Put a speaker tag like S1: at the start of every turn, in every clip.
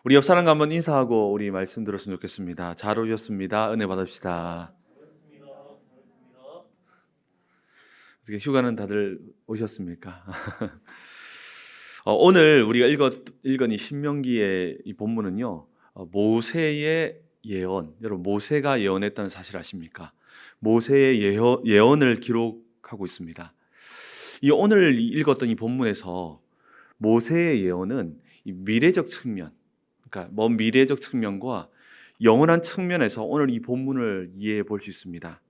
S1: 우리 옆 사람과 한번 인사하고 우리 말씀 들었으면 좋겠습니다. 잘 오셨습니다. 은혜 받읍시다. 어떻게 휴가는 다들 오셨습니까? 오늘 우리가 읽은 이 신명기의 이 본문은요, 모세의 예언. 여러분, 모세가 예언했다는 사실 아십니까? 모세의 예언을 기록하고 있습니다. 이 오늘 읽었던 이 본문에서 모세의 예언은 이 미래적 측면, 그러니까 먼 미래적 측면과 영원한 측면에서 오늘 이 본문을 이해해 볼 수 있습니다.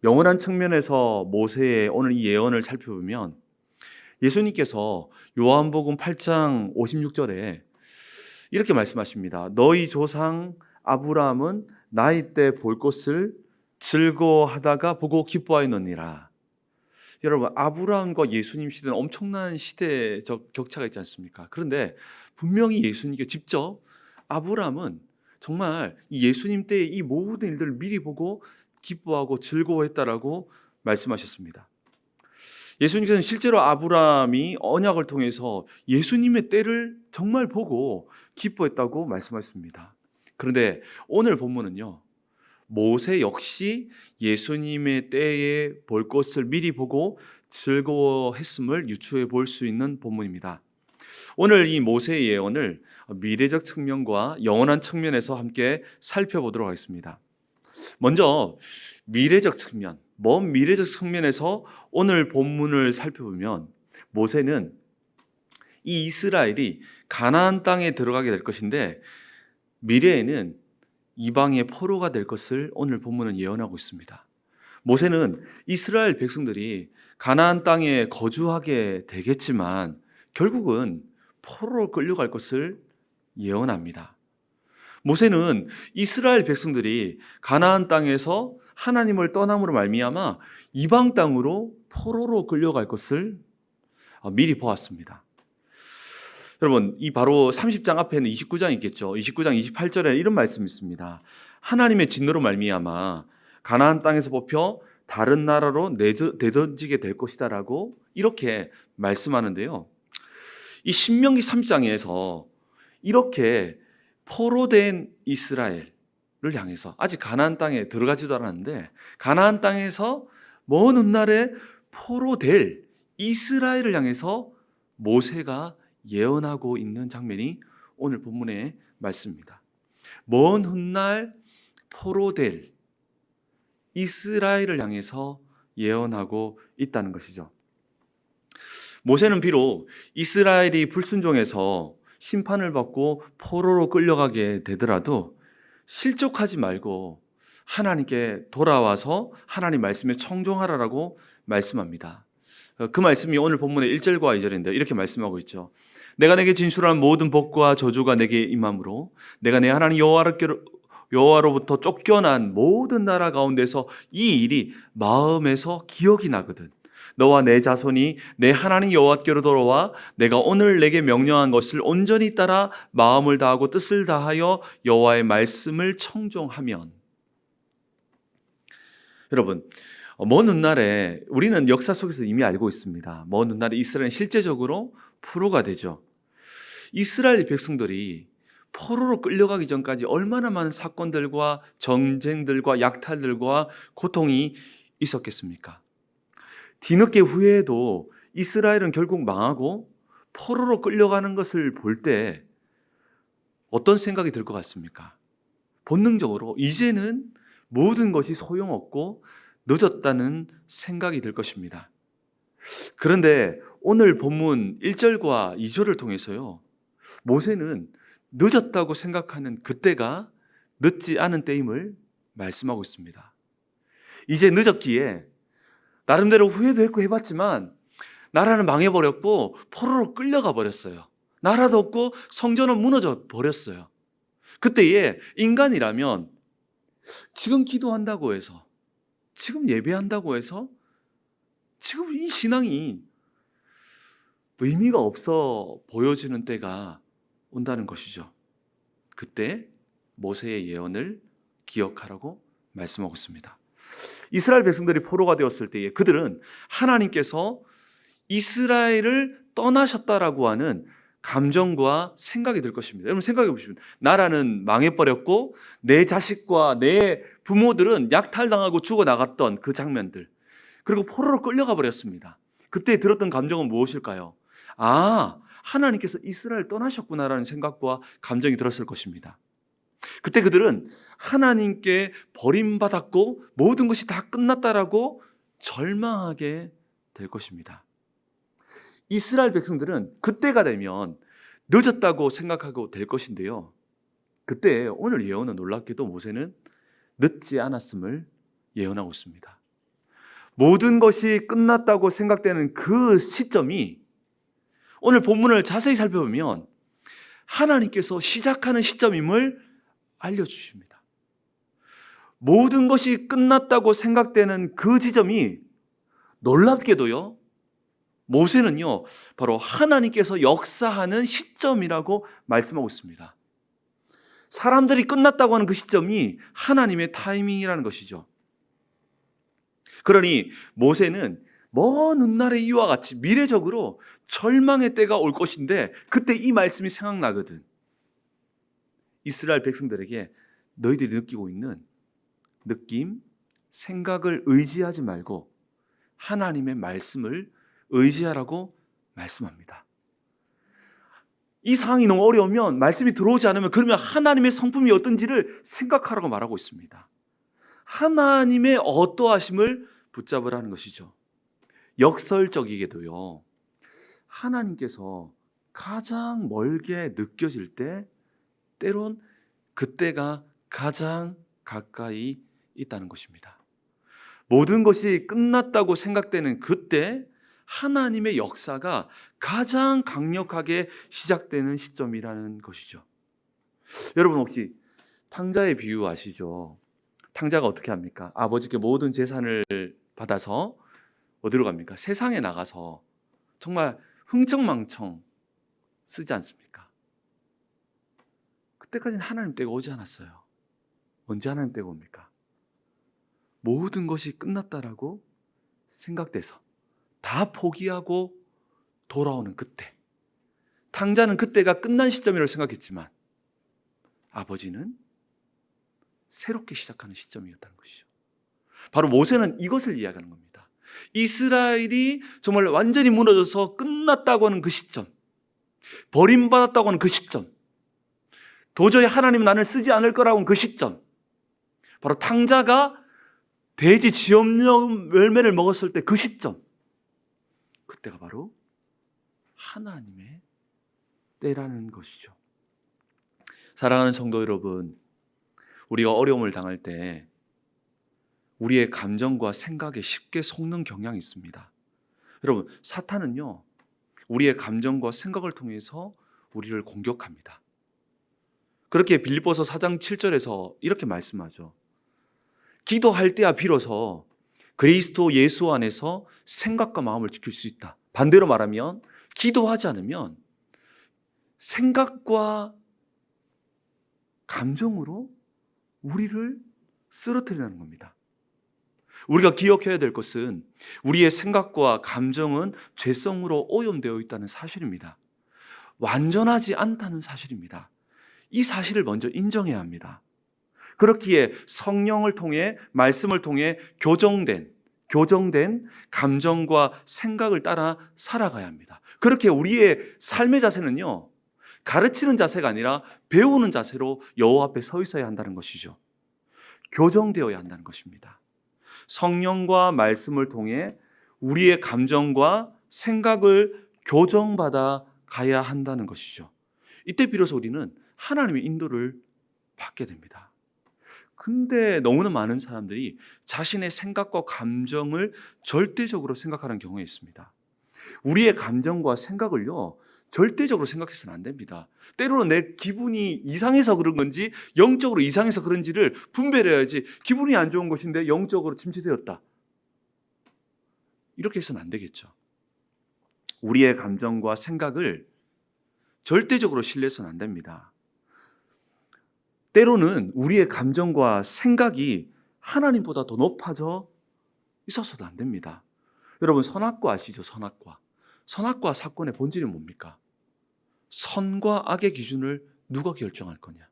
S1: 영원한 측면에서 모세의 오늘 이 예언을 살펴보면 예수님께서 요한복음 8장 56절에 이렇게 말씀하십니다. 너희 조상 아브라함은 나이 때 볼 것을 즐거워하다가 보고 기뻐하였느니라. 여러분, 아브라함과 예수님 시대는 엄청난 시대적 격차가 있지 않습니까? 그런데 분명히 예수님께 직접 아브라함은 정말 이 예수님 때의 이 모든 일들을 미리 보고 기뻐하고 즐거워했다라고 말씀하셨습니다. 예수님께서는 실제로 아브라함이 언약을 통해서 예수님의 때를 정말 보고 기뻐했다고 말씀하셨습니다. 그런데 오늘 본문은요, 모세 역시 예수님의 때에 볼 것을 미리 보고 즐거워했음을 유추해 볼 수 있는 본문입니다. 오늘 이 모세의 예언을 미래적 측면과 영원한 측면에서 함께 살펴보도록 하겠습니다. 먼저 미래적 측면, 먼 미래적 측면에서 오늘 본문을 살펴보면 모세는 이 이스라엘이 가나안 땅에 들어가게 될 것인데 미래에는 이방의 포로가 될 것을 오늘 본문은 예언하고 있습니다. 모세는 이스라엘 백성들이 가나안 땅에 거주하게 되겠지만 결국은 포로로 끌려갈 것을 예언합니다. 모세는 이스라엘 백성들이 가나안 땅에서 하나님을 떠남으로 말미암아 이방 땅으로 포로로 끌려갈 것을 미리 보았습니다. 여러분, 이 바로 30장 앞에는 29장이 있겠죠. 29장 28절에 이런 말씀이 있습니다. 하나님의 진노로 말미암아 가나안 땅에서 뽑혀 다른 나라로 내던지게 될 것이다라고 이렇게 말씀하는데요. 이 신명기 3장에서 이렇게 포로된 이스라엘을 향해서 아직 가나안 땅에 들어가지도 않았는데 가나안 땅에서 먼 훗날에 포로될 이스라엘을 향해서 모세가 예언하고 있는 장면이 오늘 본문의 말씀입니다. 먼 훗날 포로될 이스라엘을 향해서 예언하고 있다는 것이죠. 모세는 비록 이스라엘이 불순종해서 심판을 받고 포로로 끌려가게 되더라도 실족하지 말고 하나님께 돌아와서 하나님 말씀에 청종하라라고 말씀합니다. 그 말씀이 오늘 본문의 1절과 2절인데 이렇게 말씀하고 있죠. 내가 내게 진술한 모든 복과 저주가 내게 임함으로 내가 내 하나님 여호와로부터 쫓겨난 모든 나라 가운데서 이 일이 마음에서 기억이 나거든. 너와 내 자손이 내 하나님 여호와께로 돌아와 내가 오늘 내게 명령한 것을 온전히 따라 마음을 다하고 뜻을 다하여 여호와의 말씀을 청종하면. 여러분, 먼 훗날에 우리는 역사 속에서 이미 알고 있습니다. 먼 훗날에 이스라엘은 실제적으로 포로가 되죠. 이스라엘 백성들이 포로로 끌려가기 전까지 얼마나 많은 사건들과 전쟁들과 약탈들과 고통이 있었겠습니까? 뒤늦게 후에도 이스라엘은 결국 망하고 포로로 끌려가는 것을 볼 때 어떤 생각이 들 것 같습니까? 본능적으로 이제는 모든 것이 소용없고 늦었다는 생각이 들 것입니다. 그런데 오늘 본문 1절과 2절을 통해서요, 모세는 늦었다고 생각하는 그때가 늦지 않은 때임을 말씀하고 있습니다. 이제 늦었기에 나름대로 후회도 했고 해봤지만 나라는 망해버렸고 포로로 끌려가 버렸어요. 나라도 없고 성전은 무너져 버렸어요. 그때에 인간이라면 지금 기도한다고 해서 지금 예배한다고 해서 지금 이 신앙이 의미가 없어 보여지는 때가 온다는 것이죠. 그때 모세의 예언을 기억하라고 말씀하고 있습니다. 이스라엘 백성들이 포로가 되었을 때에 그들은 하나님께서 이스라엘을 떠나셨다라고 하는 감정과 생각이 들 것입니다. 여러분 생각해 보시면 나라는 망해버렸고 내 자식과 내 부모들은 약탈당하고 죽어나갔던 그 장면들, 그리고 포로로 끌려가 버렸습니다. 그때 들었던 감정은 무엇일까요? 아, 하나님께서 이스라엘 떠나셨구나라는 생각과 감정이 들었을 것입니다. 그때 그들은 하나님께 버림받았고 모든 것이 다 끝났다라고 절망하게 될 것입니다. 이스라엘 백성들은 그때가 되면 늦었다고 생각하고 될 것인데요. 그때 오늘 예언은 놀랍게도 모세는 늦지 않았음을 예언하고 있습니다. 모든 것이 끝났다고 생각되는 그 시점이 오늘 본문을 자세히 살펴보면 하나님께서 시작하는 시점임을 알려주십니다. 모든 것이 끝났다고 생각되는 그 지점이 놀랍게도요, 모세는요 바로 하나님께서 역사하는 시점이라고 말씀하고 있습니다. 사람들이 끝났다고 하는 그 시점이 하나님의 타이밍이라는 것이죠. 그러니 모세는 먼 훗날의 이와 같이 미래적으로 절망의 때가 올 것인데 그때 이 말씀이 생각나거든. 이스라엘 백성들에게 너희들이 느끼고 있는 느낌, 생각을 의지하지 말고 하나님의 말씀을 의지하라고 말씀합니다. 이 상황이 너무 어려우면, 말씀이 들어오지 않으면, 그러면 하나님의 성품이 어떤지를 생각하라고 말하고 있습니다. 하나님의 어떠하심을 붙잡으라는 것이죠. 역설적이게도요, 하나님께서 가장 멀게 느껴질 때 때론 그때가 가장 가까이 있다는 것입니다. 모든 것이 끝났다고 생각되는 그때 하나님의 역사가 가장 강력하게 시작되는 시점이라는 것이죠. 여러분 혹시 탕자의 비유 아시죠? 탕자가 어떻게 합니까? 아버지께 모든 재산을 받아서 어디로 갑니까? 세상에 나가서 정말 흥청망청 쓰지 않습니까? 그때까지는 하나님 때가 오지 않았어요. 언제 하나님 때가 옵니까? 모든 것이 끝났다라고 생각돼서 다 포기하고 돌아오는 그때. 탕자는 그때가 끝난 시점이라고 생각했지만 아버지는 새롭게 시작하는 시점이었다는 것이죠. 바로 모세는 이것을 이야기하는 겁니다. 이스라엘이 정말 완전히 무너져서 끝났다고 하는 그 시점, 버림받았다고 하는 그 시점, 도저히 하나님은 나를 쓰지 않을 거라고 하는 그 시점, 바로 탕자가 돼지 지엄령 열매를 먹었을 때 그 시점, 그때가 바로 하나님의 때라는 것이죠. 사랑하는 성도 여러분, 우리가 어려움을 당할 때 우리의 감정과 생각에 쉽게 속는 경향이 있습니다. 여러분, 사탄은요, 우리의 감정과 생각을 통해서 우리를 공격합니다. 그렇게 빌립보서 4장 7절에서 이렇게 말씀하죠. 기도할 때야 비로소 그리스도 예수 안에서 생각과 마음을 지킬 수 있다. 반대로 말하면 기도하지 않으면 생각과 감정으로 우리를 쓰러뜨리는 겁니다. 우리가 기억해야 될 것은 우리의 생각과 감정은 죄성으로 오염되어 있다는 사실입니다. 완전하지 않다는 사실입니다. 이 사실을 먼저 인정해야 합니다. 그렇기에 성령을 통해, 말씀을 통해 교정된 감정과 생각을 따라 살아가야 합니다. 그렇게 우리의 삶의 자세는요, 가르치는 자세가 아니라 배우는 자세로 여호와 앞에 서 있어야 한다는 것이죠. 교정되어야 한다는 것입니다. 성령과 말씀을 통해 우리의 감정과 생각을 교정받아 가야 한다는 것이죠. 이때 비로소 우리는 하나님의 인도를 받게 됩니다. 근데 너무나 많은 사람들이 자신의 생각과 감정을 절대적으로 생각하는 경우가 있습니다. 우리의 감정과 생각을요, 절대적으로 생각해서는 안 됩니다. 때로는 내 기분이 이상해서 그런 건지 영적으로 이상해서 그런지를 분별해야지. 기분이 안 좋은 것인데 영적으로 침체되었다, 이렇게 해서는 안 되겠죠. 우리의 감정과 생각을 절대적으로 신뢰해서는 안 됩니다. 때로는 우리의 감정과 생각이 하나님보다 더 높아져 있어서도 안 됩니다. 여러분, 선악과 아시죠? 선악과 사건의 본질이 뭡니까? 선과 악의 기준을 누가 결정할 거냐?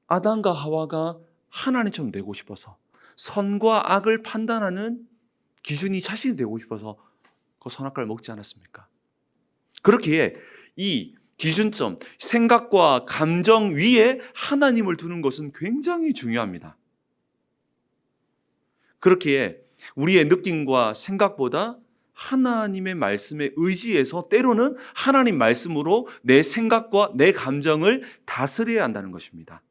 S1: 아담과 하와가 하나님처럼 되고 싶어서 선과 악을 판단하는 기준이 자신이 되고 싶어서 그 선악과를 먹지 않았습니까? 그렇기에 이 기준점, 생각과 감정 위에 하나님을 두는 것은 굉장히 중요합니다. 그렇기에 우리의 느낌과 생각보다 하나님의 말씀에 의지해서 때로는 하나님 말씀으로 내 생각과 내 감정을 다스려야 한다는 것입니다.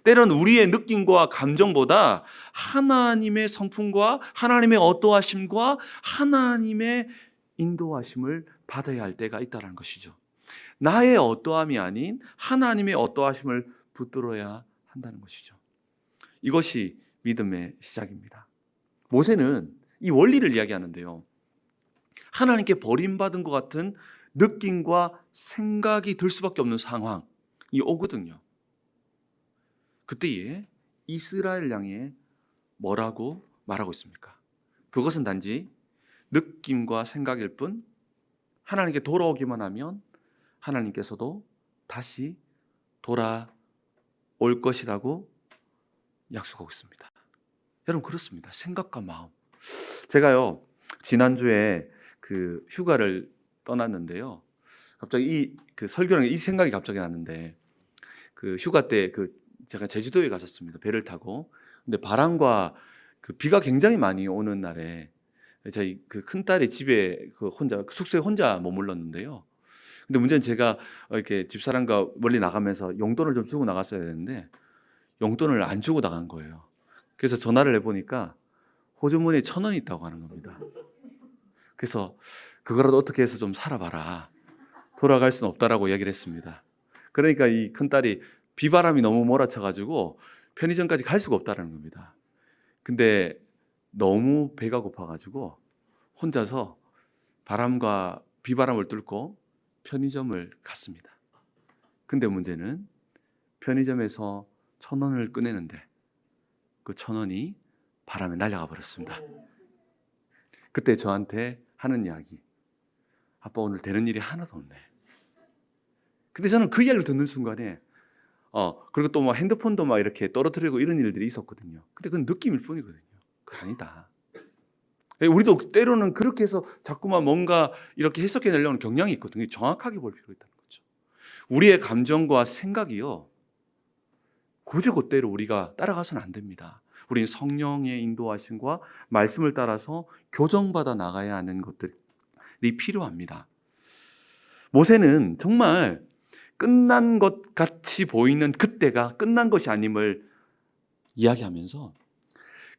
S1: 때로는 우리의 느낌과 감정보다 하나님의 성품과 하나님의 어떠하심과 하나님의 인도하심을 받아야 할 때가 있다는 것이죠. 나의 어떠함이 아닌 하나님의 어떠하심을 붙들어야 한다는 것이죠. 이것이 믿음의 시작입니다. 모세는 이 원리를 이야기하는데요. 하나님께 버림받은 것 같은 느낌과 생각이 들 수밖에 없는 상황이 오거든요. 그때에 이스라엘 양에 뭐라고 말하고 있습니까? 그것은 단지 느낌과 생각일 뿐 하나님께 돌아오기만 하면 하나님께서도 다시 돌아올 것이라고 약속하고 있습니다. 여러분 그렇습니다. 생각과 마음. 제가요 지난주에 그 휴가를 떠났는데요. 갑자기 그 설교랑 이 생각이 갑자기 났는데 그 휴가 때 제가 제주도에 갔었습니다. 배를 타고. 근데 바람과 그 비가 굉장히 많이 오는 날에 저희 그 큰딸이 집에 혼자 숙소에 혼자 머물렀는데요. 근데 문제는 제가 이렇게 집사람과 멀리 나가면서 용돈을 좀 주고 나갔어야 되는데 용돈을 안 주고 나간 거예요. 그래서 전화를 해보니까 호주머니에 1,000원이 있다고 하는 겁니다. 그래서 그거라도 어떻게 해서 좀 살아봐라. 돌아갈 수는 없다라고 이야기를 했습니다. 그러니까 이 큰딸이 비바람이 너무 몰아쳐가지고 편의점까지 갈 수가 없다는 겁니다. 근데 너무 배가 고파가지고 혼자서 바람과 비바람을 뚫고 편의점을 갔습니다. 근데 문제는 편의점에서 1,000원을 꺼내는데 그 1,000원이 바람에 날아가 버렸습니다. 그때 저한테 하는 이야기, 아빠 오늘 되는 일이 하나도 없네. 근데 저는 그 이야기를 듣는 순간에 그리고 또 막 핸드폰도 막 이렇게 떨어뜨리고 이런 일들이 있었거든요. 근데 그건 느낌일 뿐이거든요. 그거 아니다. 우리도 때로는 그렇게 해서 자꾸만 뭔가 이렇게 해석해내려는 경향이 있거든요. 정확하게 볼 필요가 있다는 거죠. 우리의 감정과 생각이요, 곧이곧대로 우리가 따라가서는 안 됩니다. 우리는 성령의 인도하심과 말씀을 따라서 교정받아 나가야 하는 것들이 필요합니다. 모세는 정말 끝난 것 같이 보이는 그때가 끝난 것이 아님을 이야기하면서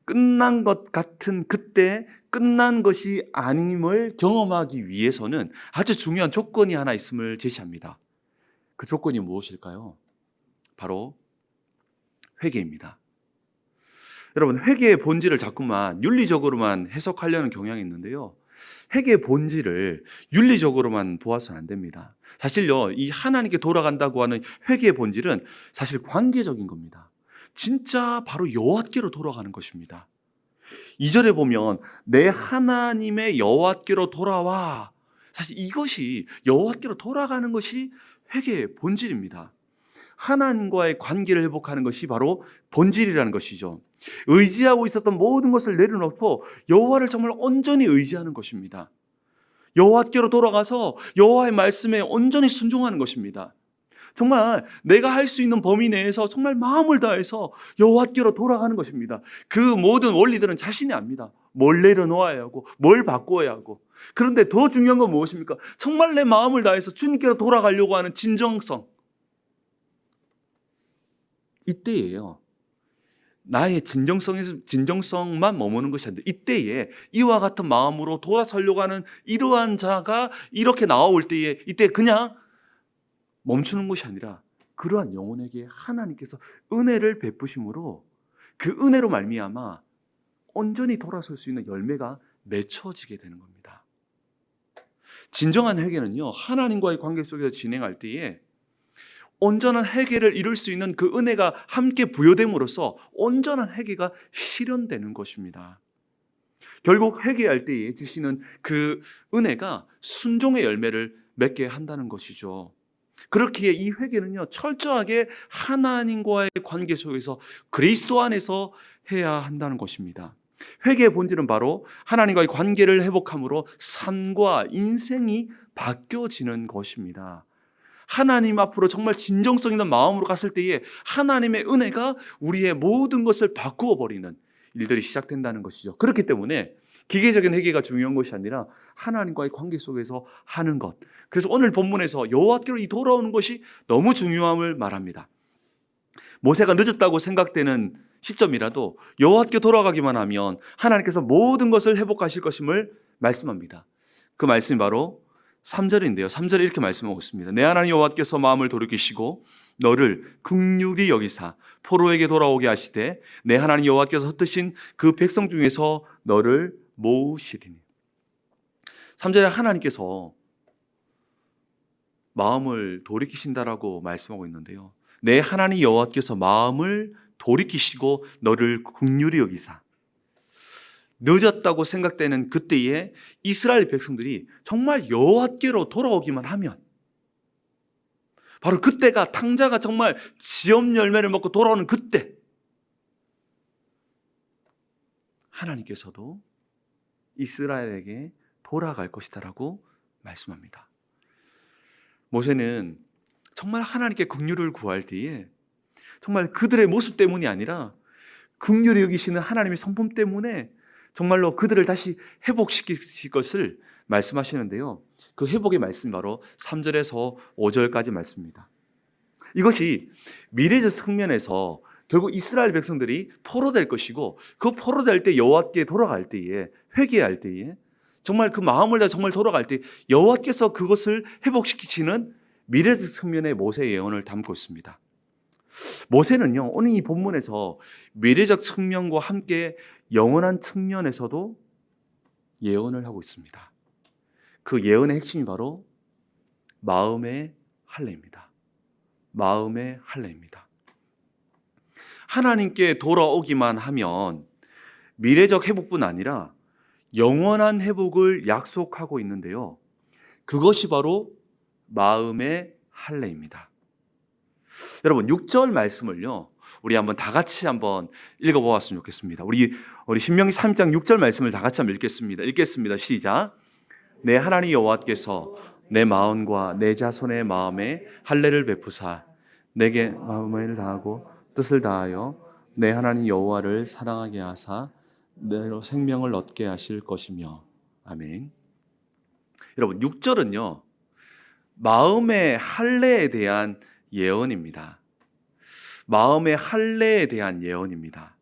S1: 끝난 것 같은 그때 끝난 것이 아님을 경험하기 위해서는 아주 중요한 조건이 하나 있음을 제시합니다. 그 조건이 무엇일까요? 바로 회개입니다. 여러분, 회개의 본질을 자꾸만 윤리적으로만 해석하려는 경향이 있는데요. 회개의 본질을 윤리적으로만 보아서는 안 됩니다. 사실요, 이 하나님께 돌아간다고 하는 회개의 본질은 사실 관계적인 겁니다. 진짜 바로 여호와께로 돌아가는 것입니다. 2절에 보면 내 하나님의 여호와께로 돌아와. 사실 이것이 여호와께로 돌아가는 것이 회개의 본질입니다. 하나님과의 관계를 회복하는 것이 바로 본질이라는 것이죠. 의지하고 있었던 모든 것을 내려놓고 여호와를 정말 온전히 의지하는 것입니다. 여호와께로 돌아가서 여호와의 말씀에 온전히 순종하는 것입니다. 정말 내가 할 수 있는 범위 내에서 정말 마음을 다해서 여호와께로 돌아가는 것입니다. 그 모든 원리들은 자신이 압니다. 뭘 내려놓아야 하고 뭘 바꿔야 하고. 그런데 더 중요한 건 무엇입니까? 정말 내 마음을 다해서 주님께로 돌아가려고 하는 진정성. 이때예요. 나의 진정성만 머무는 것이 아니라 이때에 이와 같은 마음으로 돌아서려고 하는 이러한 자가 이렇게 나올 때에 이때 그냥 멈추는 것이 아니라 그러한 영혼에게 하나님께서 은혜를 베푸심으로 그 은혜로 말미암아 온전히 돌아설 수 있는 열매가 맺혀지게 되는 겁니다. 진정한 회개는요, 하나님과의 관계 속에서 진행할 때에 온전한 회개를 이룰 수 있는 그 은혜가 함께 부여됨으로써 온전한 회개가 실현되는 것입니다. 결국 회개할 때에 주시는 그 은혜가 순종의 열매를 맺게 한다는 것이죠. 그렇기에 이 회개는요, 철저하게 하나님과의 관계 속에서 그리스도 안에서 해야 한다는 것입니다. 회개의 본질은 바로 하나님과의 관계를 회복함으로 삶과 인생이 바뀌어지는 것입니다. 하나님 앞으로 정말 진정성 있는 마음으로 갔을 때에 하나님의 은혜가 우리의 모든 것을 바꾸어 버리는 일들이 시작된다는 것이죠. 그렇기 때문에 기계적인 회개가 중요한 것이 아니라 하나님과의 관계 속에서 하는 것. 그래서 오늘 본문에서 여호와께로 이 돌아오는 것이 너무 중요함을 말합니다. 모세가 늦었다고 생각되는 시점이라도 여호와께 돌아가기만 하면 하나님께서 모든 것을 회복하실 것임을 말씀합니다. 그 말씀이 바로 3절인데요. 3절에 이렇게 말씀하고 있습니다. 내 하나님 여호와께서 마음을 돌이키시고 너를 긍휼히 여기사 포로에게 돌아오게 하시되 내 하나님 여호와께서 흩으신 그 백성 중에서 너를 모으시리니. 3절에 하나님께서 마음을 돌이키신다라고 말씀하고 있는데요. 내 하나님 여호와께서 마음을 돌이키시고 너를 긍휼히 여기사. 늦었다고 생각되는 그때에 이스라엘 백성들이 정말 여호와께로 돌아오기만 하면, 바로 그때가 탕자가 정말 지업 열매를 먹고 돌아오는 그때, 하나님께서도 이스라엘에게 돌아갈 것이다라고 말씀합니다. 모세는 정말 하나님께 긍휼을 구할 때에 정말 그들의 모습 때문이 아니라 긍휼히 여기시는 하나님의 성품 때문에 정말로 그들을 다시 회복시키실 것을 말씀하시는데요. 그 회복의 말씀이 바로 3절에서 5절까지 말씀입니다. 이것이 미래적 측면에서 결국 이스라엘 백성들이 포로될 것이고, 그 포로될 때 여호와께 돌아갈 때에, 회개할 때에, 정말 그 마음을 다 정말 돌아갈 때 여호와께서 그것을 회복시키시는 미래적 측면의 모세의 예언을 담고 있습니다. 모세는요, 오늘 이 본문에서 미래적 측면과 함께 영원한 측면에서도 예언을 하고 있습니다. 그 예언의 핵심이 바로 마음의 할례입니다. 마음의 할례입니다. 하나님께 돌아오기만 하면 미래적 회복뿐 아니라 영원한 회복을 약속하고 있는데요. 그것이 바로 마음의 할례입니다. 여러분, 6절 말씀을요, 우리 한번 다 같이 한번 읽어보았으면 좋겠습니다. 우리 신명기 3장 6절 말씀을 다 같이 한번 읽겠습니다. 시작. 내 하나님 여호와께서 내 마음과 내 자손의 마음에 할례를 베푸사 내게 마음을 다하고 뜻을 다하여 내 하나님 여호와를 사랑하게 하사 내로 생명을 얻게 하실 것이며. 아멘. 여러분, 6절은요, 마음의 할례에 대한 예언입니다. 마음의 할례에 대한 예언입니다.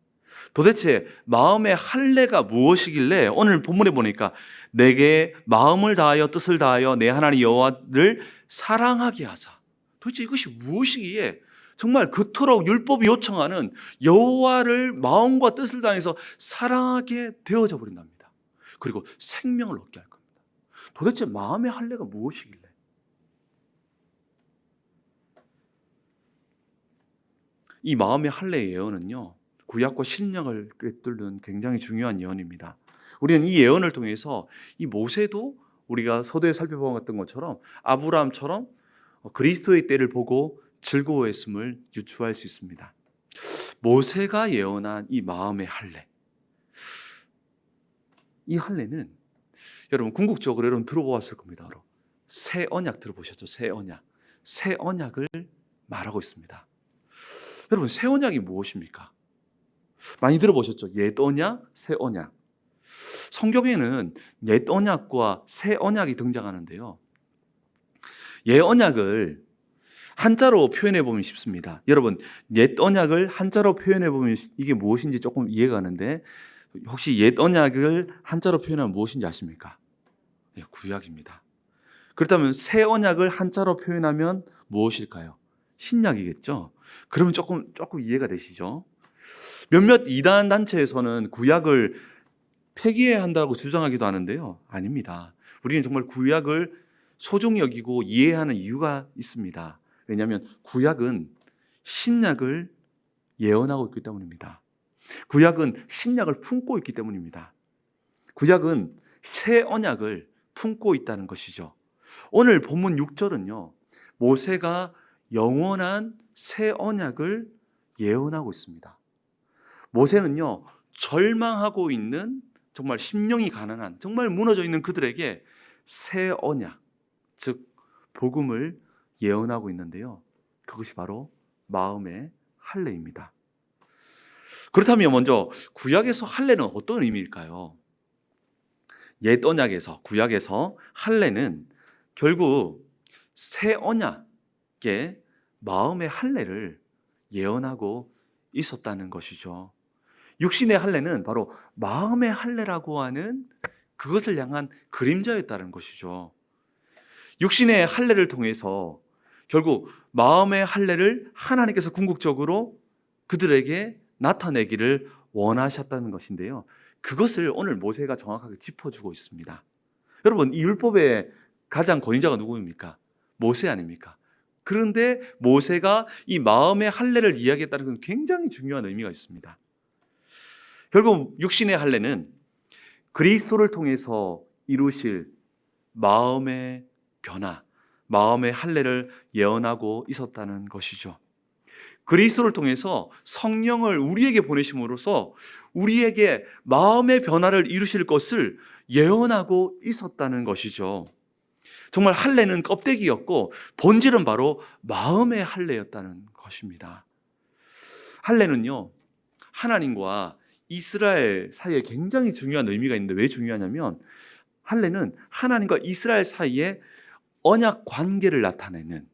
S1: 도대체 마음의 할례가 무엇이길래 오늘 본문에 보니까 내게 마음을 다하여 뜻을 다하여 내 하나님 여호와를 사랑하게 하사. 도대체 이것이 무엇이기에 정말 그토록 율법이 요청하는 여호와를 마음과 뜻을 다해서 사랑하게 되어져 버린답니다. 그리고 생명을 얻게 할 겁니다. 도대체 마음의 할례가 무엇이길래? 이 마음의 할례의 예언은요, 구약과 신약을 꿰뚫는 굉장히 중요한 예언입니다. 우리는 이 예언을 통해서 이 모세도 우리가 서두에 살펴보았던 것처럼 아브라함처럼 그리스도의 때를 보고 즐거워했음을 유추할 수 있습니다. 모세가 예언한 이 마음의 할례, 이 할례는 여러분 궁극적으로 여러분 들어보았을 겁니다. 바로 새 언약 들어보셨죠? 새 언약을 말하고 있습니다. 여러분, 새 언약이 무엇입니까? 많이 들어보셨죠? 옛 언약, 새 언약. 성경에는 옛 언약과 새 언약이 등장하는데요. 옛 언약을 한자로 표현해 보면 쉽습니다. 여러분, 옛 언약을 한자로 표현해 보면 이게 무엇인지 조금 이해가 가는데, 혹시 옛 언약을 한자로 표현하면 무엇인지 아십니까? 네, 구약입니다. 그렇다면 새 언약을 한자로 표현하면 무엇일까요? 신약이겠죠. 그러면 조금 이해가 되시죠? 몇몇 이단 단체에서는 구약을 폐기해야 한다고 주장하기도 하는데요. 아닙니다. 우리는 정말 구약을 소중히 여기고 이해하는 이유가 있습니다. 왜냐하면 구약은 신약을 예언하고 있기 때문입니다. 구약은 신약을 품고 있기 때문입니다. 구약은 새 언약을 품고 있다는 것이죠. 오늘 본문 6절은요, 모세가 영원한 새 언약을 예언하고 있습니다. 모세는요, 절망하고 있는 정말 심령이 가난한, 정말 무너져 있는 그들에게 새 언약, 즉 복음을 예언하고 있는데요. 그것이 바로 마음의 할례입니다. 그렇다면 먼저 구약에서 할례는 어떤 의미일까요? 옛 언약에서, 구약에서 할례는 결국 새 언약의 마음의 할례를 예언하고 있었다는 것이죠. 육신의 할례는 바로 마음의 할례라고 하는 그것을 향한 그림자였다는 것이죠. 육신의 할례를 통해서 결국 마음의 할례를 하나님께서 궁극적으로 그들에게 나타내기를 원하셨다는 것인데요. 그것을 오늘 모세가 정확하게 짚어주고 있습니다. 여러분, 이 율법의 가장 권위자가 누구입니까? 모세 아닙니까? 그런데 모세가 이 마음의 할례를 이야기했다는 것은 굉장히 중요한 의미가 있습니다. 결국 육신의 할례는 그리스도를 통해서 이루실 마음의 변화, 마음의 할례를 예언하고 있었다는 것이죠. 그리스도를 통해서 성령을 우리에게 보내심으로써 우리에게 마음의 변화를 이루실 것을 예언하고 있었다는 것이죠. 정말 할례는 껍데기였고 본질은 바로 마음의 할례였다는 것입니다. 할례는요, 하나님과 이스라엘 사이에 굉장히 중요한 의미가 있는데 왜 중요하냐면 할례는 하나님과 이스라엘 사이에 언약 관계를 나타내는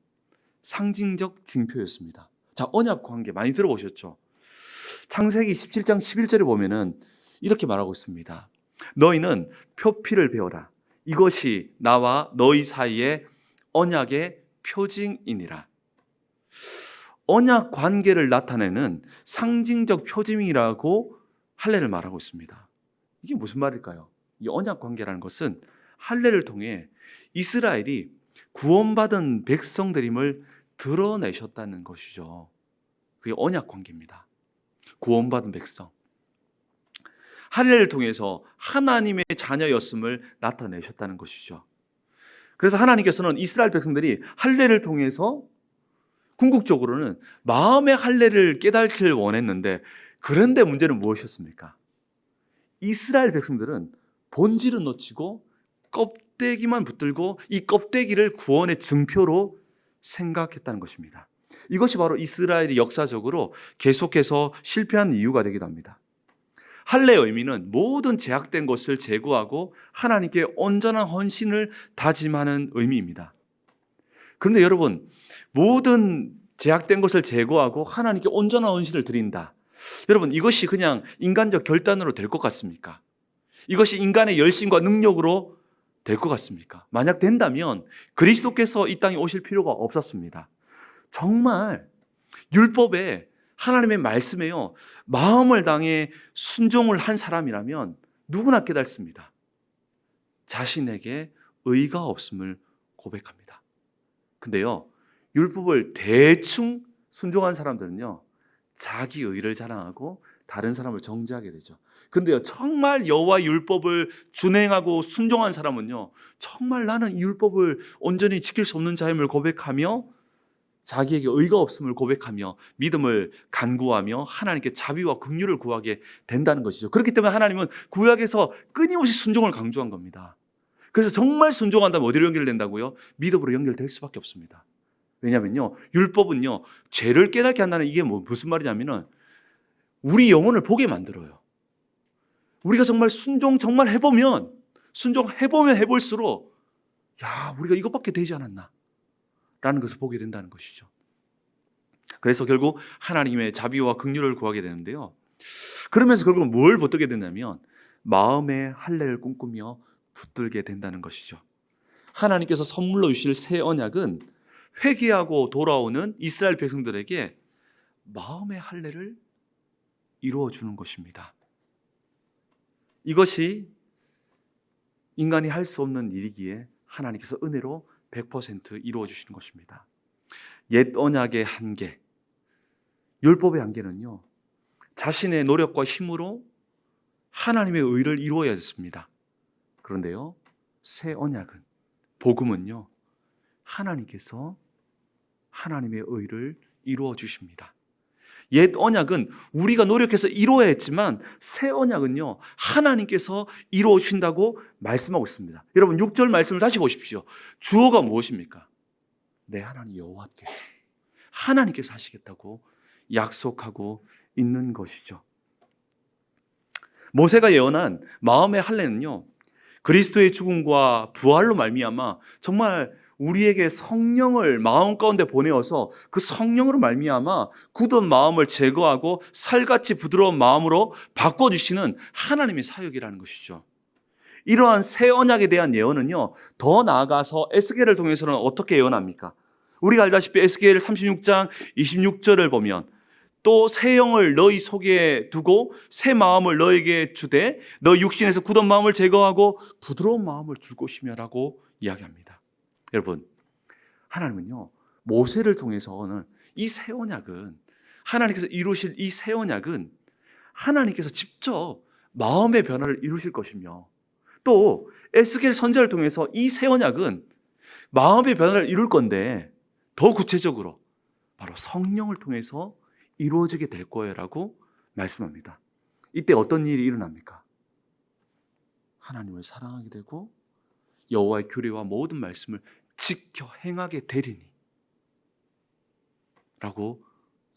S1: 상징적 징표였습니다. 자, 언약 관계 많이 들어보셨죠? 창세기 17장 11절에 보면은 이렇게 말하고 있습니다. 너희는 표피를 베어라. 이것이 나와 너희 사이의 언약의 표징이니라. 언약 관계를 나타내는 상징적 표징이라고 할례를 말하고 있습니다. 이게 무슨 말일까요? 이 언약 관계라는 것은 할례를 통해 이스라엘이 구원받은 백성들임을 드러내셨다는 것이죠. 그게 언약 관계입니다. 구원받은 백성. 할례를 통해서 하나님의 자녀였음을 나타내셨다는 것이죠. 그래서 하나님께서는 이스라엘 백성들이 할례를 통해서 궁극적으로는 마음의 할례를 깨닫기를 원했는데 그런데 문제는 무엇이었습니까? 이스라엘 백성들은 본질은 놓치고 껍데기만 붙들고 이 껍데기를 구원의 증표로 생각했다는 것입니다. 이것이 바로 이스라엘이 역사적으로 계속해서 실패한 이유가 되기도 합니다. 할례의 의미는 모든 제약된 것을 제거하고 하나님께 온전한 헌신을 다짐하는 의미입니다. 그런데 여러분, 모든 제약된 것을 제거하고 하나님께 온전한 헌신을 드린다. 여러분, 이것이 그냥 인간적 결단으로 될 것 같습니까? 이것이 인간의 열심과 능력으로 될 것 같습니까? 만약 된다면 그리스도께서 이 땅에 오실 필요가 없었습니다. 정말 율법에 하나님의 말씀에요 마음을 당해 순종을 한 사람이라면 누구나 깨닫습니다. 자신에게 의가 없음을 고백합니다. 근데요, 율법을 대충 순종한 사람들은요 자기 의를 자랑하고 다른 사람을 정죄하게 되죠. 근데요, 정말 여호와 율법을 준행하고 순종한 사람은요 정말 나는 이 율법을 온전히 지킬 수 없는 자임을 고백하며 자기에게 의가 없음을 고백하며 믿음을 간구하며 하나님께 자비와 긍휼을 구하게 된다는 것이죠. 그렇기 때문에 하나님은 구약에서 끊임없이 순종을 강조한 겁니다. 그래서 정말 순종한다면 어디로 연결된다고요? 믿음으로 연결될 수밖에 없습니다. 왜냐하면요, 율법은요 죄를 깨닫게 한다는 이게 무슨 말이냐면은 우리 영혼을 보게 만들어요. 우리가 정말 정말 해보면 순종해보면 해볼수록 야, 우리가 이것밖에 되지 않았나 라는 것을 보게 된다는 것이죠. 그래서 결국 하나님의 자비와 긍휼을 구하게 되는데요, 그러면서 결국은 뭘 붙들게 되냐면 마음의 할례를 꿈꾸며 붙들게 된다는 것이죠. 하나님께서 선물로 주실 새 언약은 회개하고 돌아오는 이스라엘 백성들에게 마음의 할례를 이루어 주는 것입니다. 이것이 인간이 할 수 없는 일이기에 하나님께서 은혜로 100% 이루어 주시는 것입니다. 옛 언약의 한계, 율법의 한계는요 자신의 노력과 힘으로 하나님의 의를 이루어야 했습니다. 그런데요, 새 언약은, 복음은요, 하나님께서 하나님의 의를 이루어 주십니다. 옛 언약은 우리가 노력해서 이루어야 했지만 새 언약은요, 하나님께서 이루어 주신다고 말씀하고 있습니다. 여러분 6절 말씀을 다시 보십시오. 주어가 무엇입니까? 내 하나님 여호와께서, 하나님께서 하시겠다고 약속하고 있는 것이죠. 모세가 예언한 마음의 할례는요, 그리스도의 죽음과 부활로 말미암아 정말 우리에게 성령을 마음 가운데 보내어서 그 성령으로 말미암아 굳은 마음을 제거하고 살같이 부드러운 마음으로 바꿔주시는 하나님의 사역이라는 것이죠. 이러한 새 언약에 대한 예언은요, 더 나아가서 에스겔을 통해서는 어떻게 예언합니까? 우리가 알다시피 에스겔 36장 26절을 보면 또 새 영을 너희 속에 두고 새 마음을 너에게 주되 너 육신에서 굳은 마음을 제거하고 부드러운 마음을 줄 것이며라고 이야기합니다. 여러분, 하나님은요, 모세를 통해서는 이 새 언약은, 하나님께서 이루실 이 새 언약은 하나님께서 직접 마음의 변화를 이루실 것이며, 또 에스겔 선지자를 통해서 이 새 언약은 마음의 변화를 이룰 건데 더 구체적으로 바로 성령을 통해서 이루어지게 될 거예요라고 말씀합니다. 이때 어떤 일이 일어납니까? 하나님을 사랑하게 되고 여호와의 규례와 모든 말씀을 지켜 행하게 되리니 라고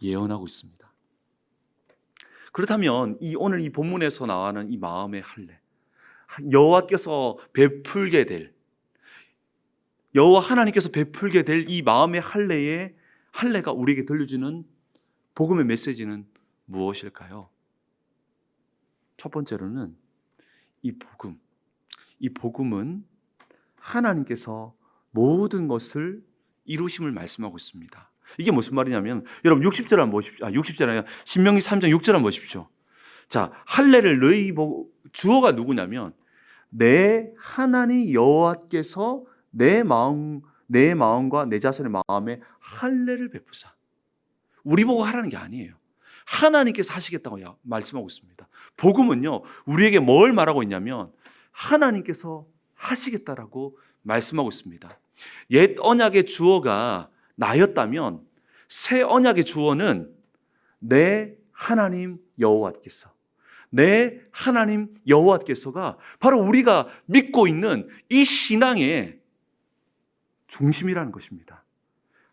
S1: 예언하고 있습니다. 그렇다면 오늘 이 본문에서 나오는 이 마음의 할례, 여호와께서 베풀게 될, 여호와 하나님께서 베풀게 될 이 마음의 할례가 우리에게 들려주는 복음의 메시지는 무엇일까요? 첫 번째로는 이 복음은 하나님께서 모든 것을 이루심을 말씀하고 있습니다. 이게 무슨 말이냐면, 여러분 60절 한번 보십시오. 60절 아니라 신명기 3장 6절 한번 보십시오. 자, 할례를 너희 보고, 주어가 누구냐면 내 하나님 여호와께서 내 마음과 내 자손의 마음에 할례를 베푸사. 우리 보고 하라는 게 아니에요. 하나님께서 하시겠다고 말씀하고 있습니다. 복음은요, 우리에게 뭘 말하고 있냐면 하나님께서 하시겠다라고 말씀하고 있습니다. 옛 언약의 주어가 나였다면 새 언약의 주어는 내 하나님 여호와께서, 내 하나님 여호와께서가 바로 우리가 믿고 있는 이 신앙의 중심이라는 것입니다.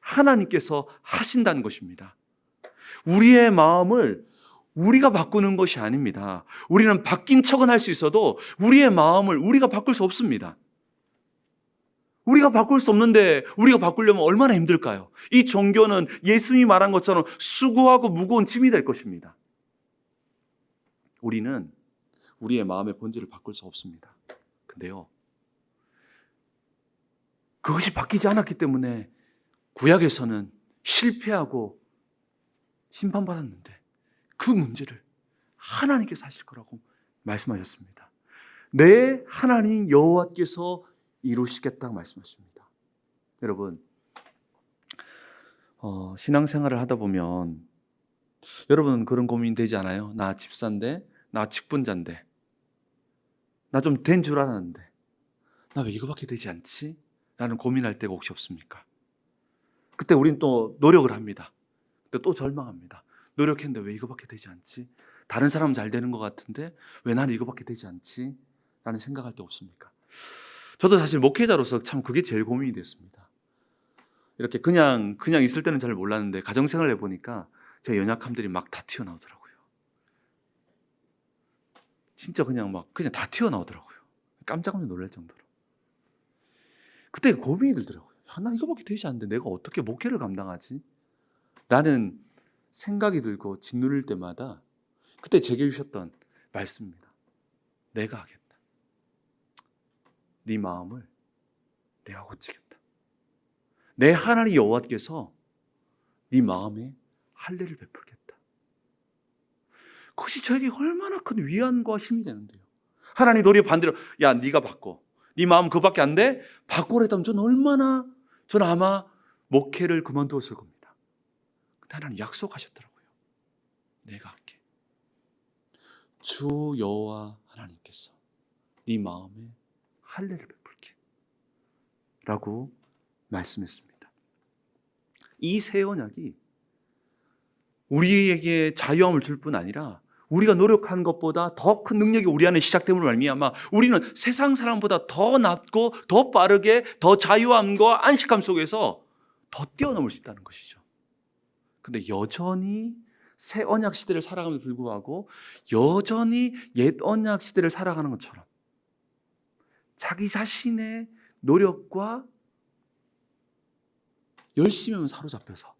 S1: 하나님께서 하신다는 것입니다. 우리의 마음을 우리가 바꾸는 것이 아닙니다. 우리는 바뀐 척은 할 수 있어도 우리의 마음을 우리가 바꿀 수 없습니다. 우리가 바꿀 수 없는데 우리가 바꾸려면 얼마나 힘들까요? 이 종교는 예수님이 말한 것처럼 수고하고 무거운 짐이 될 것입니다. 우리는 우리의 마음의 본질을 바꿀 수 없습니다. 근데요, 그것이 바뀌지 않았기 때문에 구약에서는 실패하고 심판받았는데 그 문제를 하나님께서 하실 거라고 말씀하셨습니다. 내 하나님 여호와께서 이루시겠다고 말씀하십니다. 여러분, 신앙생활을 하다 보면 여러분 그런 고민 되지 않아요? 나 집사인데, 나 직분자인데, 나 좀 된 줄 알았는데 나 왜 이거밖에 되지 않지? 라는 고민할 때가 혹시 없습니까? 그때 우린 또 노력을 합니다. 또 절망합니다. 노력했는데 왜 이거밖에 되지 않지? 다른 사람은 잘 되는 것 같은데 왜 나는 이거밖에 되지 않지? 라는 생각할 때 없습니까? 저도 사실 목회자로서 참 그게 제일 고민이 됐습니다. 이렇게 그냥 있을 때는 잘 몰랐는데 가정생활을 해보니까 제 연약함들이 막 다 튀어나오더라고요. 진짜 그냥 다 튀어나오더라고요. 깜짝 놀랄 정도로. 그때 고민이 들더라고요. 나 이거밖에 되지 않는데 내가 어떻게 목회를 감당하지? 라는 생각이 들고 짓누를 때마다 그때 제게 주셨던 말씀입니다. 내가 하겠다. 네 마음을 내가 고치겠다. 내 하나님 여호와께서 네 마음에 할례를 베풀겠다. 그것이 저에게 얼마나 큰 위안과 힘이 되는데요. 하나님 도리어 반대로 야 네가 바꿔. 네 마음 그거밖에 안 돼? 바꾸라 했다면 저는 아마 목회를 그만두었을 겁니다. 근데 하나님 약속하셨더라고요. 내가 할게. 주 여호와 하나님께서 네 마음에 할례를 베풀게 라고 말씀했습니다. 이 새 언약이 우리에게 자유함을 줄 뿐 아니라 우리가 노력한 것보다 더 큰 능력이 우리 안에 시작됨으로 말미암아 우리는 세상 사람보다 더 낫고 더 빠르게 더 자유함과 안식감 속에서 더 뛰어넘을 수 있다는 것이죠. 근데 여전히 새 언약 시대를 살아감에도 불구하고 여전히 옛 언약 시대를 살아가는 것처럼 자기 자신의 노력과 열심히만 사로잡혀서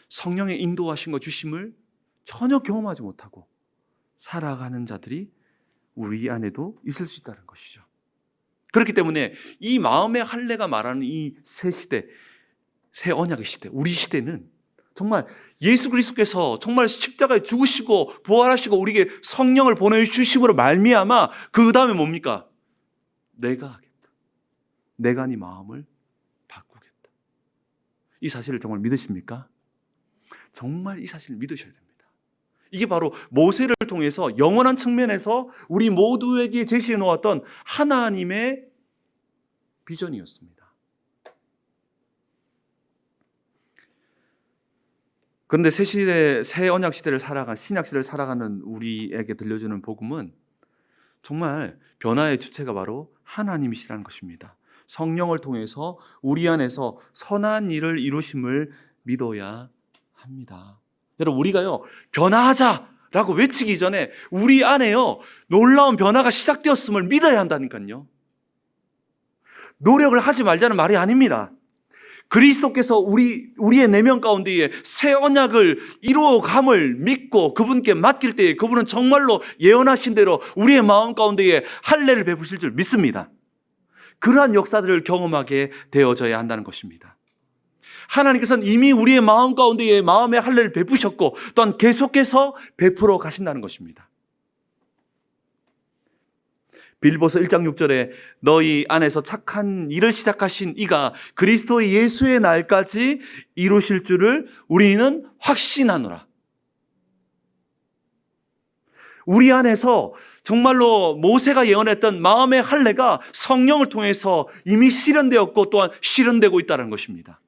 S1: 성령의 인도하심과 주심을 전혀 경험하지 못하고 살아가는 자들이 우리 안에도 있을 수 있다는 것이죠. 그렇기 때문에 이 마음의 할례가 말하는 이 새 시대, 새 언약의 시대, 우리 시대는 정말 예수 그리스도께서 정말 십자가에 죽으시고 부활하시고 우리에게 성령을 보내주심으로 말미암아 그 다음에 뭡니까? 내가 하겠다. 내가 네 마음을 바꾸겠다. 이 사실을 정말 믿으십니까? 정말 이 사실을 믿으셔야 됩니다. 이게 바로 모세를 통해서 영원한 측면에서 우리 모두에게 제시해 놓았던 하나님의 비전이었습니다. 그런데 새 언약 시대를 살아간 신약 시대를 살아가는 우리에게 들려주는 복음은 정말 변화의 주체가 바로 하나님이시라는 것입니다. 성령을 통해서 우리 안에서 선한 일을 이루심을 믿어야 합니다. 여러분, 우리가요 변화하자라고 외치기 전에 우리 안에요 놀라운 변화가 시작되었음을 믿어야 한다니까요. 노력을 하지 말자는 말이 아닙니다. 그리스도께서 우리의 내면 가운데에 새 언약을 이루어감을 믿고 그분께 맡길 때에 그분은 정말로 예언하신 대로 우리의 마음 가운데에 할례를 베푸실 줄 믿습니다. 그러한 역사들을 경험하게 되어져야 한다는 것입니다. 하나님께서는 이미 우리의 마음 가운데에 마음의 할례를 베푸셨고 또한 계속해서 베풀어 가신다는 것입니다. 빌립보서 1장 6절에 너희 안에서 착한 일을 시작하신 이가 그리스도 예수의 날까지 이루실 줄을 우리는 확신하노라. 우리 안에서 정말로 모세가 예언했던 마음의 할례가 성령을 통해서 이미 실현되었고 또한 실현되고 있다는 것입니다.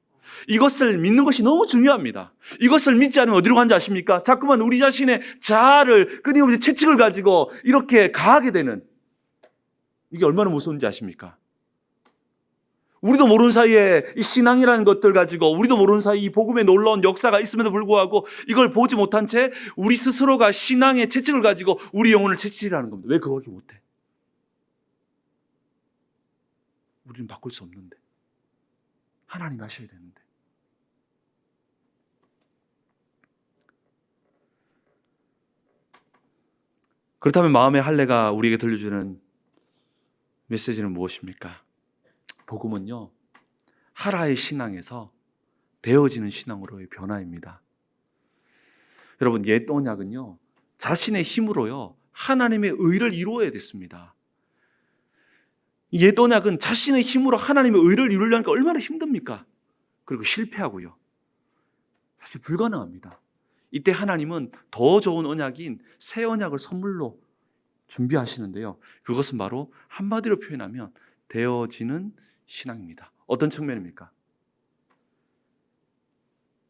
S1: 이것을 믿는 것이 너무 중요합니다. 이것을 믿지 않으면 어디로 간지 아십니까? 자꾸만 우리 자신의 자아를 끊임없이 채찍을 가지고 이렇게 가하게 되는, 이게 얼마나 무서운지 아십니까? 우리도 모르는 사이에 이 신앙이라는 것들 가지고 우리도 모르는 사이에 이 복음의 놀라운 역사가 있음에도 불구하고 이걸 보지 못한 채 우리 스스로가 신앙의 채찍을 가지고 우리 영혼을 채찍이라는 겁니다. 왜 그거밖에 못해? 우리는 바꿀 수 없는데 하나님 하셔야 되는데. 그렇다면 마음의 할례가 우리에게 들려주는 메시지는 무엇입니까? 복음은요 하라의 신앙에서 되어지는 신앙으로의 변화입니다. 여러분, 옛 언약은요 자신의 힘으로요 하나님의 의를 이루어야 됐습니다. 옛 언약은 자신의 힘으로 하나님의 의를 이루려니까 얼마나 힘듭니까? 그리고 실패하고요 사실 불가능합니다. 이때 하나님은 더 좋은 언약인 새 언약을 선물로 준비하시는데요, 그것은 바로 한마디로 표현하면 되어지는 신앙입니다. 어떤 측면입니까?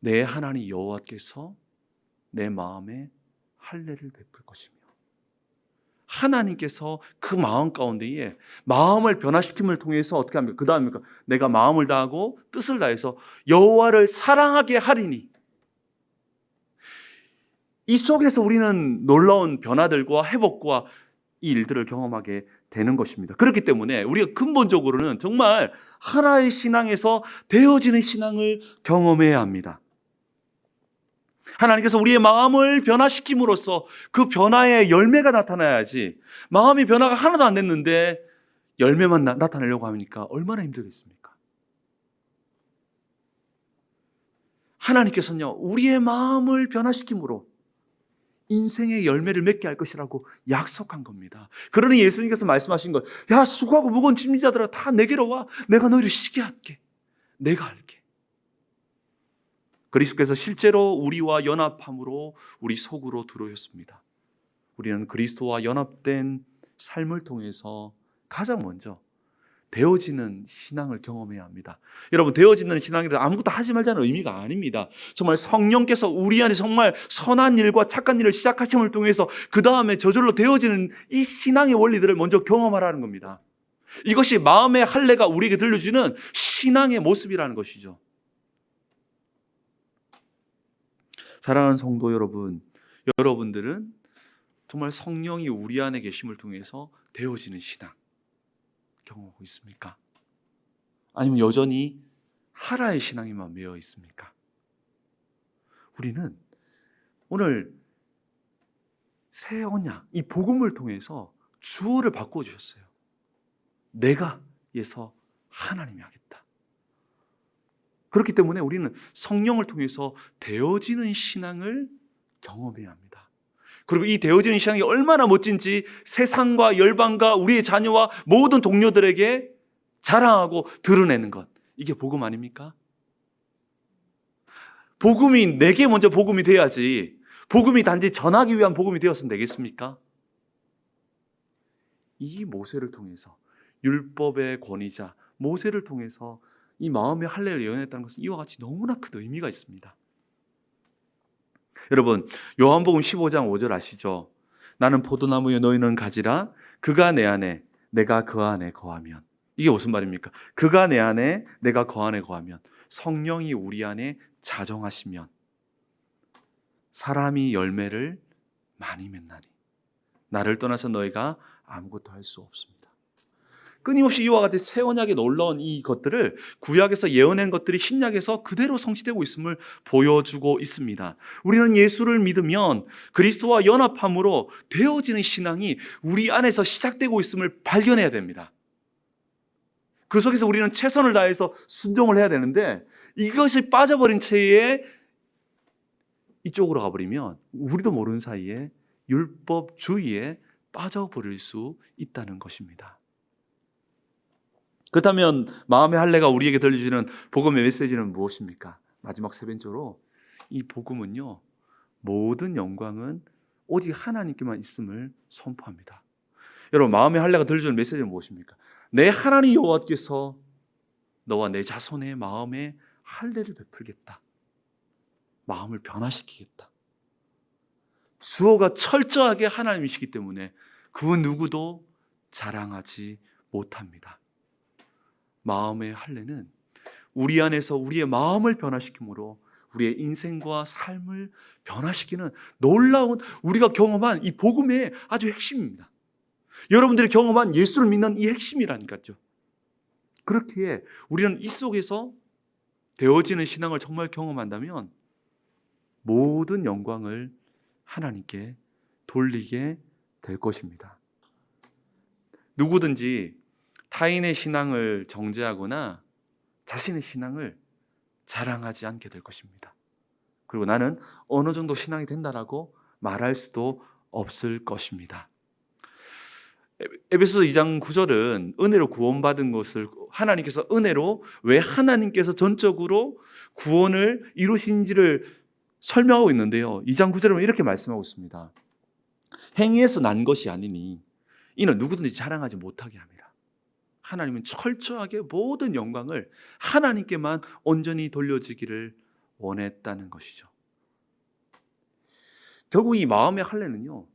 S1: 내 하나님 여호와께서 내 마음에 할례를 베풀 것이며, 하나님께서 그 마음 가운데에 마음을 변화시킴을 통해서 어떻게 합니까? 그 다음입니까? 내가 마음을 다하고 뜻을 다해서 여호와를 사랑하게 하리니. 이 속에서 우리는 놀라운 변화들과 회복과 이 일들을 경험하게 되는 것입니다. 그렇기 때문에 우리가 근본적으로는 정말 하나의 신앙에서 되어지는 신앙을 경험해야 합니다. 하나님께서 우리의 마음을 변화시킴으로써 그 변화의 열매가 나타나야지, 마음의 변화가 하나도 안 됐는데 열매만 나타내려고 하니까 얼마나 힘들겠습니까? 하나님께서는요 우리의 마음을 변화시킴으로 인생의 열매를 맺게 할 것이라고 약속한 겁니다. 그러니 예수님께서 말씀하신 것, 야 수고하고 무거운 짐진 자들아 다 내게로 와, 내가 너희를 쉬게 할게, 내가 할게. 그리스도께서 실제로 우리와 연합함으로 우리 속으로 들어오셨습니다. 우리는 그리스도와 연합된 삶을 통해서 가장 먼저 되어지는 신앙을 경험해야 합니다. 여러분, 되어지는 신앙이란 아무것도 하지 말자는 의미가 아닙니다. 정말 성령께서 우리 안에 정말 선한 일과 착한 일을 시작하심을 통해서 그 다음에 저절로 되어지는 이 신앙의 원리들을 먼저 경험하라는 겁니다. 이것이 마음의 할례가 우리에게 들려주는 신앙의 모습이라는 것이죠. 사랑하는 성도 여러분, 여러분들은 정말 성령이 우리 안에 계심을 통해서 되어지는 신앙 경험하고 있습니까? 아니면 여전히 하라의 신앙에만 매여 있습니까? 우리는 오늘 새 언약, 이 복음을 통해서 주어를 바꿔주셨어요. 내가 에서 하나님이 하겠다. 그렇기 때문에 우리는 성령을 통해서 되어지는 신앙을 경험해야 합니다. 그리고 이 되어지는 신앙이 얼마나 멋진지 세상과 열방과 우리의 자녀와 모든 동료들에게 자랑하고 드러내는 것, 이게 복음 아닙니까? 복음이 내게 먼저 복음이 돼야지 복음이 단지 전하기 위한 복음이 되었으면 되겠습니까? 이 모세를 통해서, 율법의 권위자 모세를 통해서 이 마음의 할례를 예언했다는 것은 이와 같이 너무나 큰 의미가 있습니다. 여러분, 요한복음 15장 5절 아시죠? 나는 포도나무여 너희는 가지라. 그가 내 안에 내가 그 안에 거하면. 이게 무슨 말입니까? 그가 내 안에 내가 그 안에 거하면, 성령이 우리 안에 자정하시면 사람이 열매를 많이 맺나니 나를 떠나서 너희가 아무것도 할 수 없습니다. 끊임없이 이와 같이 새 언약에 놀라운 이 것들을 구약에서 예언한 것들이 신약에서 그대로 성취되고 있음을 보여주고 있습니다. 우리는 예수를 믿으면 그리스도와 연합함으로 되어지는 신앙이 우리 안에서 시작되고 있음을 발견해야 됩니다. 그 속에서 우리는 최선을 다해서 순종을 해야 되는데, 이것이 빠져버린 채에 이쪽으로 가버리면 우리도 모르는 사이에 율법주의에 빠져버릴 수 있다는 것입니다. 그렇다면 마음의 할례가 우리에게 들려주는 복음의 메시지는 무엇입니까? 마지막 세 번째로, 이 복음은요, 모든 영광은 오직 하나님께만 있음을 선포합니다. 여러분, 마음의 할례가 들려주는 메시지는 무엇입니까? 내 하나님 여호와께서 너와 내 자손의 마음에 할례를 베풀겠다. 마음을 변화시키겠다. 주어가 철저하게 하나님이시기 때문에 그 누구도 자랑하지 못합니다. 마음의 할례는 우리 안에서 우리의 마음을 변화시키므로 우리의 인생과 삶을 변화시키는 놀라운, 우리가 경험한 이 복음의 아주 핵심입니다. 여러분들이 경험한 예수를 믿는 이 핵심이라니까요. 그렇기에 우리는 이 속에서 되어지는 신앙을 정말 경험한다면 모든 영광을 하나님께 돌리게 될 것입니다. 누구든지 타인의 신앙을 정죄하거나 자신의 신앙을 자랑하지 않게 될 것입니다. 그리고 나는 어느 정도 신앙이 된다라고 말할 수도 없을 것입니다. 에베소서 2장 9절은 은혜로 구원받은 것을 하나님께서 은혜로, 왜 하나님께서 전적으로 구원을 이루신지를 설명하고 있는데요, 2장 9절은 이렇게 말씀하고 있습니다. 행위에서 난 것이 아니니 이는 누구든지 자랑하지 못하게 합니다. 하나님은 철저하게 모든 영광을 하나님께만 온전히 돌려지기를 원했다는 것이죠. 결국 이 마음의 할례는요,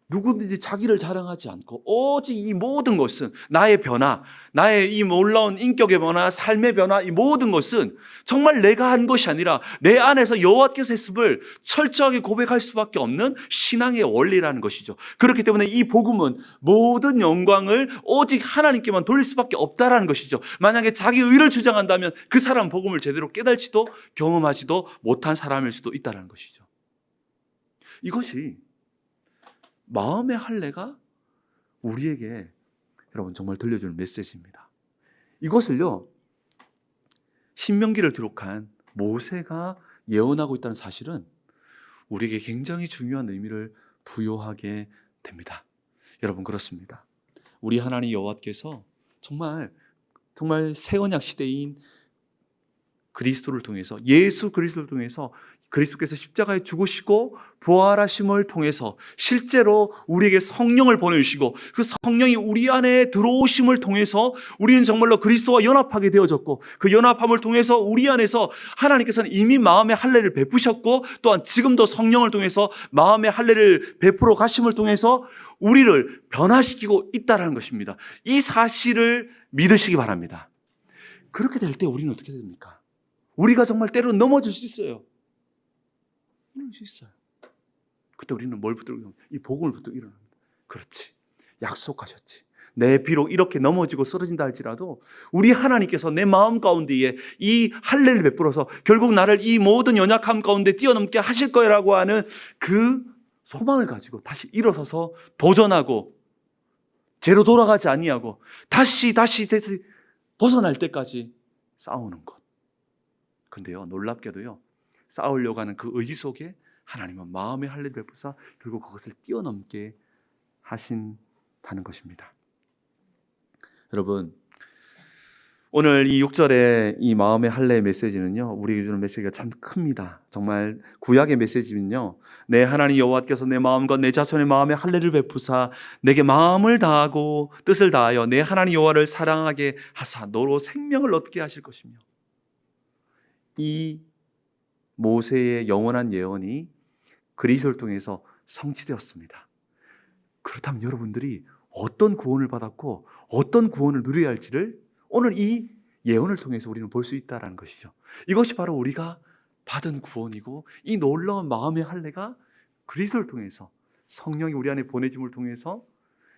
S1: 누구든지 자기를 자랑하지 않고 오직 이 모든 것은 나의 변화, 나의 이 놀라운 인격의 변화, 삶의 변화, 이 모든 것은 정말 내가 한 것이 아니라 내 안에서 여호와께서 했음을 철저하게 고백할 수밖에 없는 신앙의 원리라는 것이죠. 그렇기 때문에 이 복음은 모든 영광을 오직 하나님께만 돌릴 수밖에 없다라는 것이죠. 만약에 자기 의를 주장한다면 그 사람은 복음을 제대로 깨달지도 경험하지도 못한 사람일 수도 있다는 것이죠. 이것이 마음의 할례가 우리에게, 여러분, 정말 들려주는 메시지입니다. 이것을요, 신명기를 기록한 모세가 예언하고 있다는 사실은 우리에게 굉장히 중요한 의미를 부여하게 됩니다. 여러분, 그렇습니다. 우리 하나님 여호와께서 정말 새 언약 시대인 그리스도를 통해서, 예수 그리스도를 통해서 그리스도께서 십자가에 죽으시고 부활하심을 통해서 실제로 우리에게 성령을 보내주시고 그 성령이 우리 안에 들어오심을 통해서 우리는 정말로 그리스도와 연합하게 되어졌고 그 연합함을 통해서 우리 안에서 하나님께서는 이미 마음의 할례를 베푸셨고 또한 지금도 성령을 통해서 마음의 할례를 베풀어 가심을 통해서 우리를 변화시키고 있다는 것입니다. 이 사실을 믿으시기 바랍니다. 그렇게 될 때 우리는 어떻게 됩니까? 우리가 정말 때로 넘어질 수 있어요. 넘어질 수 있어요. 그때 우리는 뭘 붙들고 이 복음을 붙들고 일어납니다. 그렇지. 약속하셨지. 내 비록 이렇게 넘어지고 쓰러진다 할지라도 우리 하나님께서 내 마음 가운데에 이 할례를 베풀어서 결국 나를 이 모든 연약함 가운데 뛰어넘게 하실 거라고 하는 그 소망을 가지고 다시 일어서서 도전하고 죄로 돌아가지 아니하고 다시 벗어날 때까지 싸우는 것. 근데요, 놀랍게도요, 싸우려고 하는 그 의지 속에 하나님은 마음의 할례를 베푸사 결국 그것을 뛰어넘게 하신다는 것입니다. 여러분, 오늘 이 6절의 이 마음의 할례의 메시지는요, 우리에게 주는 메시지가 참 큽니다. 정말 구약의 메시지는요, 내 하나님 여호와께서 내 마음과 내 자손의 마음에 할례를 베푸사 내게 마음을 다하고 뜻을 다하여 내 하나님 여호와를 사랑하게 하사 너로 생명을 얻게 하실 것이며, 이 모세의 영원한 예언이 그리스도를 통해서 성취되었습니다. 그렇다면 여러분들이 어떤 구원을 받았고 어떤 구원을 누려야 할지를 오늘 이 예언을 통해서 우리는 볼 수 있다는 것이죠. 이것이 바로 우리가 받은 구원이고 이 놀라운 마음의 할례가 그리스도를 통해서 성령이 우리 안에 보내짐을 통해서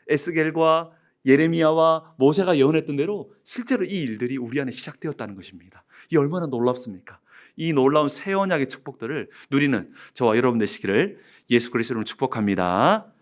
S1: 에스겔과 예레미야와 모세가 예언했던 대로 실제로 이 일들이 우리 안에 시작되었다는 것입니다. 이 얼마나 놀랍습니까? 이 놀라운 새 언약의 축복들을 누리는 저와 여러분 되시기를 예수 그리스도로 축복합니다.